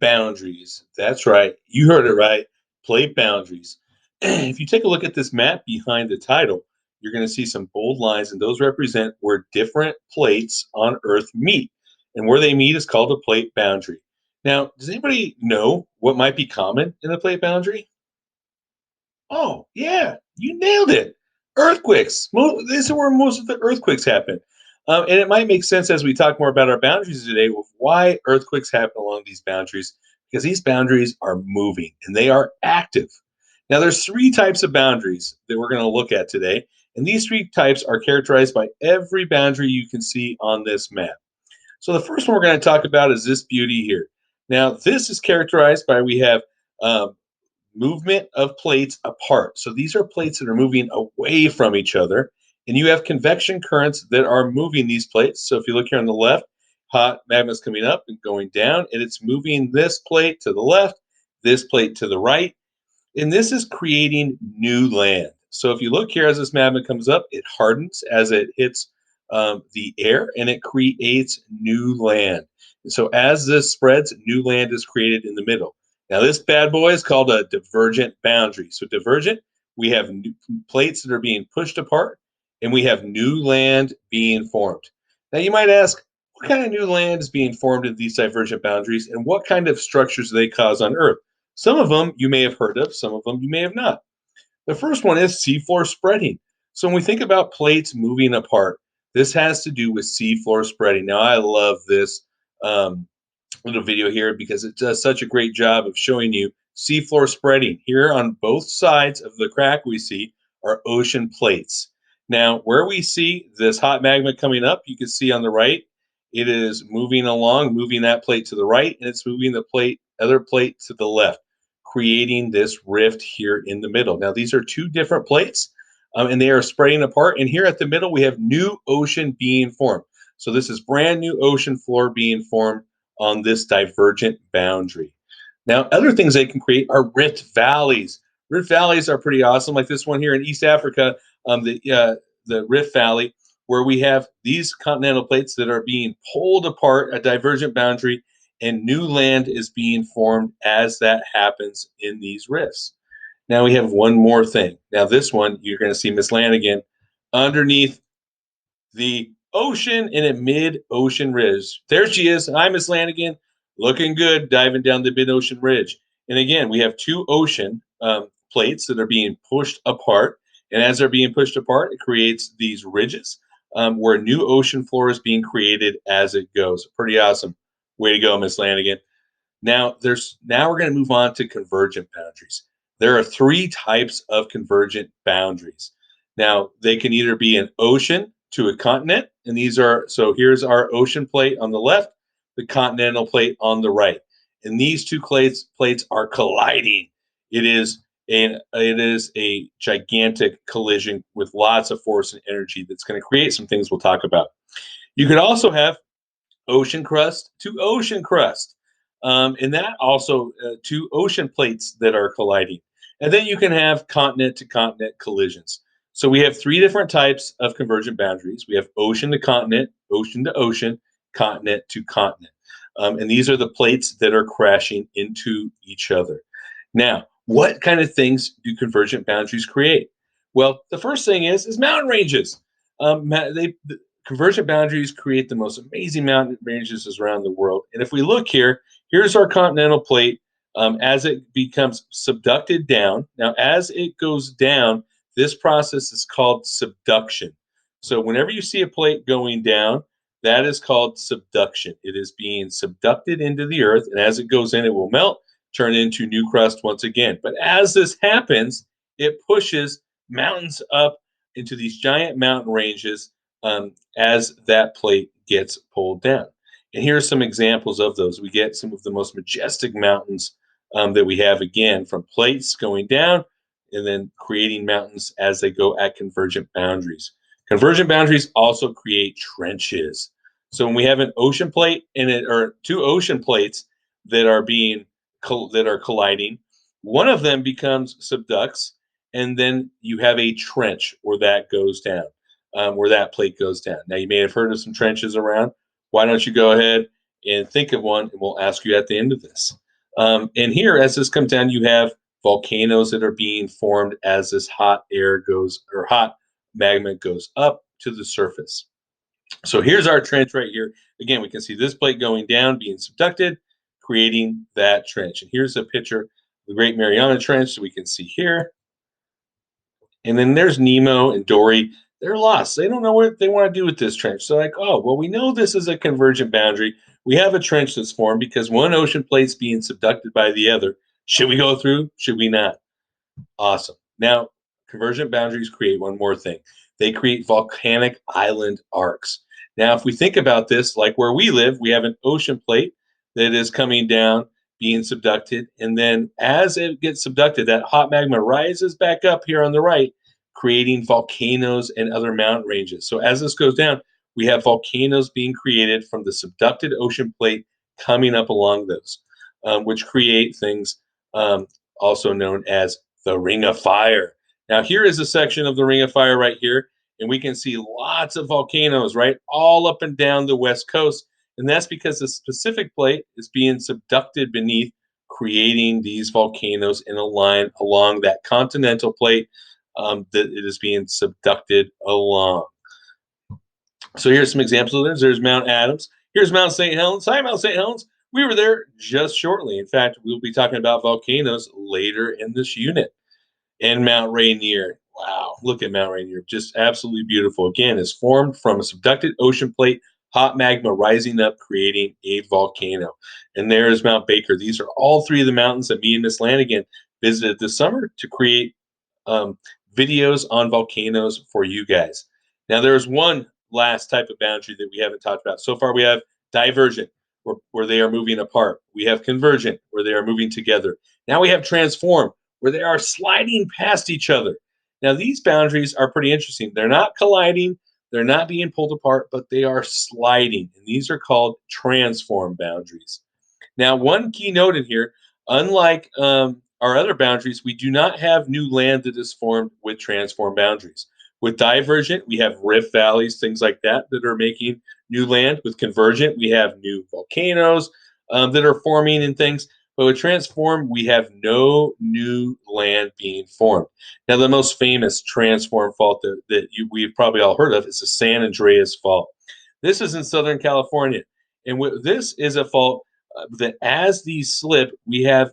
boundaries. That's right. You heard it right. Plate boundaries. If you take a look at this map behind the title, you're going to see some bold lines, and those represent where different plates on Earth meet. And where they meet is called a plate boundary. Now, does anybody know what might be common in a plate boundary? Oh, yeah, you nailed it. Earthquakes. This is where most of the earthquakes happen. And it might make sense as we talk more about our boundaries today with why earthquakes happen along these boundaries, because these boundaries are moving and they are active. Now, there's three types of boundaries that we're going to look at today. And these three types are characterized by every boundary you can see on this map. So the first one we're going to talk about is this beauty here. Now, this is characterized by we have um, movement of plates apart. So these are plates that are moving away from each other. And you have convection currents that are moving these plates. So if you look here on the left, hot magma is coming up and going down, and it's moving this plate to the left, this plate to the right. And this is creating new land. So if you look here as this magma comes up, it hardens as it hits the air and it creates new land. And so as this spreads, new land is created in the middle. Now, this bad boy is called a divergent boundary. So, divergent, we have new plates that are being pushed apart, and we have new land being formed. Now, you might ask, what kind of new land is being formed in these divergent boundaries, and what kind of structures do they cause on Earth? Some of them you may have heard of, some of them you may have not. The first one is seafloor spreading. So when we think about plates moving apart, this has to do with seafloor spreading. Now, I love this little video here because it does such a great job of showing you seafloor spreading. Here on both sides of the crack we see are ocean plates. Now, where we see this hot magma coming up, you can see on the right, it is moving along, moving that plate to the right, and it's moving the other plate to the left, creating this rift here in the middle. Now, these are two different plates, and they are spreading apart. And here at the middle, we have new ocean being formed. So this is brand new ocean floor being formed on this divergent boundary. Now, other things they can create are rift valleys. Rift valleys are pretty awesome, like this one here in East Africa, the Rift Valley, where we have these continental plates that are being pulled apart, a divergent boundary, and new land is being formed as that happens in these rifts. Now we have one more thing. Now this one, you're going to see Miss Lanigan underneath the ocean in a mid-ocean ridge. There she is. Hi, Miss Lanigan. Looking good, diving down the mid-ocean ridge. And again, we have two ocean plates that are being pushed apart. And as they're being pushed apart, it creates these ridges where new ocean floor is being created as it goes. Pretty awesome. Way to go, Miss Lanigan. Now we're going to move on to convergent boundaries. There are three types of convergent boundaries. Now, they can either be an ocean to a continent, and these are so here's our ocean plate on the left, the continental plate on the right. And these two plates are colliding. It is a gigantic collision with lots of force and energy that's going to create some things we'll talk about. You could also have ocean crust to ocean crust. And that also two ocean plates that are colliding. And then you can have continent to continent collisions. So we have three different types of convergent boundaries. We have ocean to ocean, continent to continent. And these are the plates that are crashing into each other. Now, what kind of things do convergent boundaries create? Well, the first thing is mountain ranges. They Convergent boundaries create the most amazing mountain ranges around the world. And if we look here, here's our continental plate as it becomes subducted down. Now, as it goes down, this process is called subduction. So, whenever you see a plate going down, that is called subduction. It is being subducted into the earth, and as it goes in, it will melt, turn into new crust once again. But as this happens, it pushes mountains up into these giant mountain ranges as that plate gets pulled down. And here are some examples of those. We get some of the most majestic mountains that we have, again, from plates going down and then creating mountains as they go at convergent boundaries. Convergent boundaries also create trenches. So when we have an ocean plate or two ocean plates that are colliding, one of them becomes subducts, and then you have a trench where that goes down where that plate goes down. Now, you may have heard of some trenches around. Why don't you go ahead and think of one, and we'll ask you at the end of this. And here, as this comes down, you have volcanoes that are being formed as this hot air goes or hot magma goes up to the surface. So here's our trench right here. Again, we can see this plate going down, being subducted, creating that trench. And here's a picture of the Great Mariana Trench, so we can see here. And then there's Nemo and Dory. They're lost. They don't know what they want to do with this trench. So, like, oh, well, we know this is a convergent boundary. We have a trench that's formed because one ocean plate's being subducted by the other. Should we go through? Should we not? Awesome. Now, convergent boundaries create one more thing. They create volcanic island arcs. Now, if we think about this, like where we live, we have an ocean plate that is coming down, being subducted. And then as it gets subducted, that hot magma rises back up here on the right, creating volcanoes and other mountain ranges. So as this goes down, we have volcanoes being created from the subducted ocean plate coming up along those, which create things also known as the Ring of Fire. Now, here is a section of the Ring of Fire right here, and we can see lots of volcanoes, right, all up and down the west coast. And that's because the Pacific plate is being subducted beneath, creating these volcanoes in a line along that continental plate that it is being subducted along. So here's some examples of this. There's Mount Adams. Here's Mount St. Helens. Hi, Mount St. Helens. We were there just shortly. In fact, we'll be talking about volcanoes later in this unit. And Mount Rainier. Wow, look at Mount Rainier. Just absolutely beautiful. Again, it's formed from a subducted ocean plate, hot magma rising up, creating a volcano. And there is Mount Baker. These are all three of the mountains that me and Miss Lanigan visited this summer to create um, videos on volcanoes for you guys. Now, there's one last type of boundary that we haven't talked about. So far, we have divergent, where they are moving apart. We have convergent, where they are moving together. Now we have transform, where they are sliding past each other. Now, these boundaries are pretty interesting. They're not colliding, they're not being pulled apart, but they are sliding. And these are called transform boundaries. Now, one key note in here, unlike our other boundaries, we do not have new land that is formed with transform boundaries. With divergent, we have rift valleys, things like that, that are making new land. With convergent, we have new volcanoes that are forming and things. But with transform, we have no new land being formed. Now, the most famous transform fault we've probably all heard of is the San Andreas Fault. This is in Southern California. And this is a fault that as these slip, we have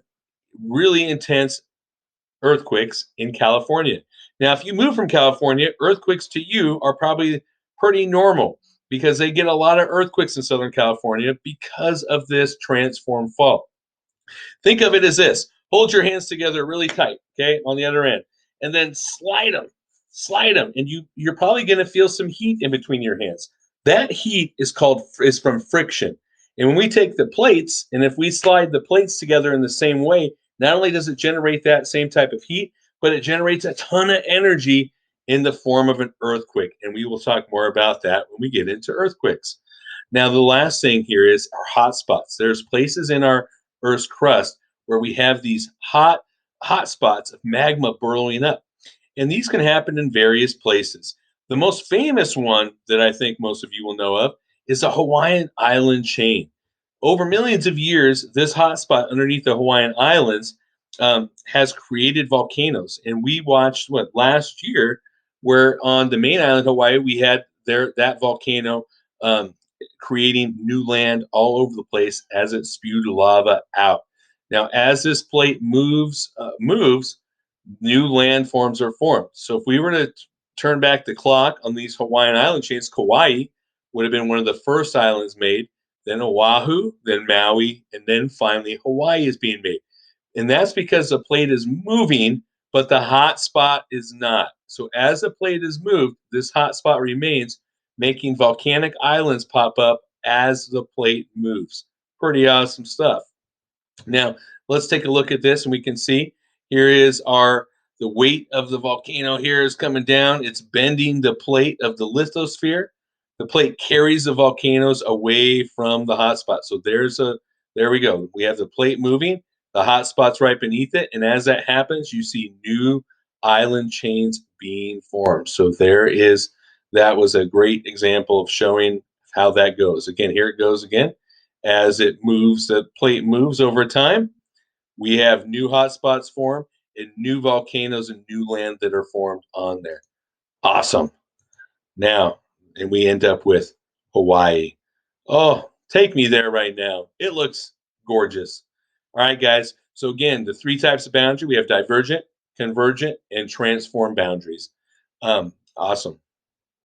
really intense earthquakes in California. Now, if you move from California, earthquakes to you are probably pretty normal because they get a lot of earthquakes in Southern California because of this transform fault. Think of it as this: hold your hands together really tight, okay, on the other end, and then slide them, and you're probably going to feel some heat in between your hands. That heat is from friction. And when we take the plates, and if we slide the plates together in the same way, not only does it generate that same type of heat, but it generates a ton of energy in the form of an earthquake. And we will talk more about that when we get into earthquakes. Now, the last thing here is our hot spots. There's places in our Earth's crust where we have these hot spots of magma burrowing up. And these can happen in various places. The most famous one that I think most of you will know of is the Hawaiian Island chain. Over millions of years, this hotspot underneath the Hawaiian Islands has created volcanoes. And we watched what last year, where on the main island Hawaii, we had that volcano creating new land all over the place as it spewed lava out. Now, as this plate moves, new landforms are formed. So if we were to turn back the clock on these Hawaiian island chains, Kauai would have been one of the first islands made, then Oahu, then Maui, and then finally Hawaii is being made. And that's because the plate is moving, but the hot spot is not. So as the plate is moved, this hot spot remains, making volcanic islands pop up as the plate moves. Pretty awesome stuff. Now, let's take a look at this and we can see here is the weight of the volcano here is coming down. It's bending the plate of the lithosphere. The plate carries the volcanoes away from the hot spot. So there we go. We have the plate moving, the hot spot's right beneath it. And as that happens, you see new island chains being formed. So that was a great example of showing how that goes. Again, here it goes again. As it moves, the plate moves over time. We have new hotspots form and new volcanoes and new land that are formed on there. Awesome. Now, and we end up with Hawaii. Oh, take me there right now. It looks gorgeous. All right, guys. So, again, the three types of boundary we have divergent, convergent, and transform boundaries. Awesome.